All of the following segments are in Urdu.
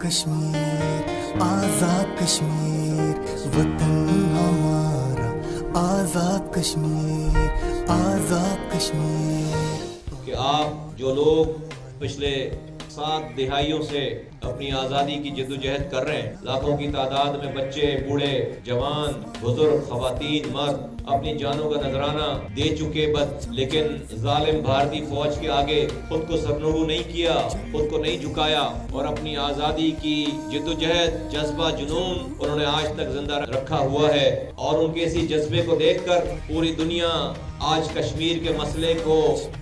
کشمیر آزاد کشمیر وطن ہمارا آزاد کشمیر آزاد کشمیر. کہ آپ جو لوگ پچھلے 7 دہائیوں سے اپنی آزادی کی جدوجہد کر رہے ہیں، لاکھوں کی تعداد میں بچے، بوڑھے، جوان، بزرگ، خواتین، مرد اپنی جانوں کا نذرانہ دے چکے، لیکن ظالم بھارتی فوج کے آگے خود کو سرنگو نہیں کیا، خود کو نہیں جھکایا، اور اپنی آزادی کی جدوجہد، جذبہ، جنون انہوں نے آج تک زندہ رکھا ہوا ہے. اور ان کے اسی جذبے کو دیکھ کر پوری دنیا آج کشمیر کے مسئلے کو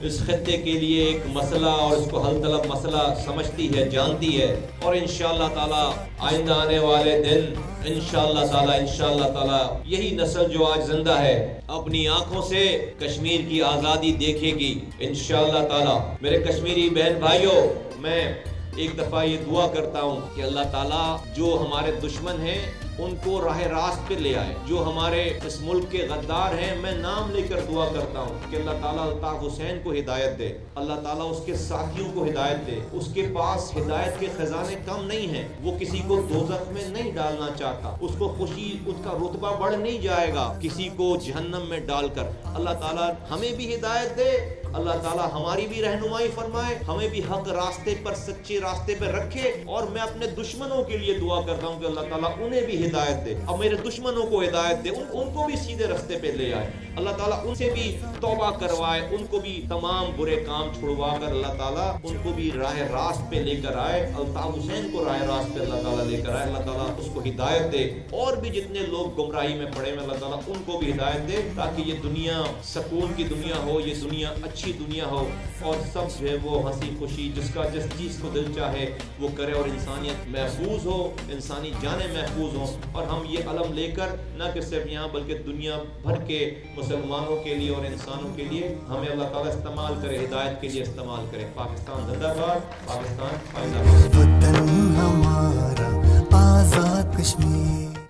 اس خطے کے لیے ایک مسئلہ اور اس کو حل طلب مسئلہ سمجھتی ہے، جانتی ہے. اور انشاءاللہ تعالی آئندہ آنے والے دن انشاءاللہ تعالی یہی نسل جو آج زندہ ہے اپنی آنکھوں سے کشمیر کی آزادی دیکھے گی انشاءاللہ تعالی. میرے کشمیری بہن بھائیوں، میں ایک دفعہ یہ دعا کرتا ہوں کہ اللہ تعالیٰ جو ہمارے دشمن ہیں ان کو راہ راست پہ لے آئے، جو ہمارے اس ملک کے غدار ہیں میں نام لے کر دعا کرتا ہوں کہ اللہ تعالیٰ الطاف حسین کو ہدایت دے، اللہ تعالیٰ اس کے ساتھیوں کو ہدایت دے. اس کے پاس ہدایت کے خزانے کم نہیں ہیں، وہ کسی کو دوزخ میں نہیں ڈالنا چاہتا، اس کو خوشی، اس کا رتبہ بڑھ نہیں جائے گا کسی کو جہنم میں ڈال کر. اللہ تعالیٰ ہمیں بھی ہدایت دے، اللہ تعالیٰ ہماری بھی رہنمائی فرمائے، ہمیں بھی حق راستے پر، سچے راستے پر رکھے. اور میں اپنے دشمنوں کے لیے دعا کرتا ہوں کہ اللہ تعالیٰ انہیں بھی ہدایت دے، اور میرے دشمنوں کو ہدایت دے، ان کو بھی سیدھے راستے پہ لے آئے. اللہ تعالیٰ ان سے بھی توبہ کروائے، ان کو بھی تمام برے کام چھڑوا کر اللہ تعالیٰ ان کو بھی راہ راست پہ لے کر آئے. الطاف حسین کو راہ راست پہ اللہ تعالیٰ لے کر آئے، اللہ تعالیٰ اس کو ہدایت دے. اور بھی جتنے لوگ گمراہی میں پڑے ہیں اللہ تعالیٰ ان کو بھی ہدایت دے، تاکہ یہ دنیا سکون کی دنیا ہو، یہ دنیا اچھی دنیا ہو، اور سب جو ہے وہ ہنسی خوشی جس کا جس چیز کو دل چاہے وہ کرے، اور انسانیت محفوظ ہو، انسانی جانیں محفوظ ہوں. اور ہم یہ علم لے کر نہ کہ صرف یہاں بلکہ دنیا بھر کے مسلمانوں کے لیے اور انسانوں کے لیے ہمیں اللہ تعالیٰ استعمال کرے، ہدایت کے لیے استعمال کرے. پاکستان زندہ باد، پاکستان زندہ باد. وطن ہمارا آزاد کشمیر.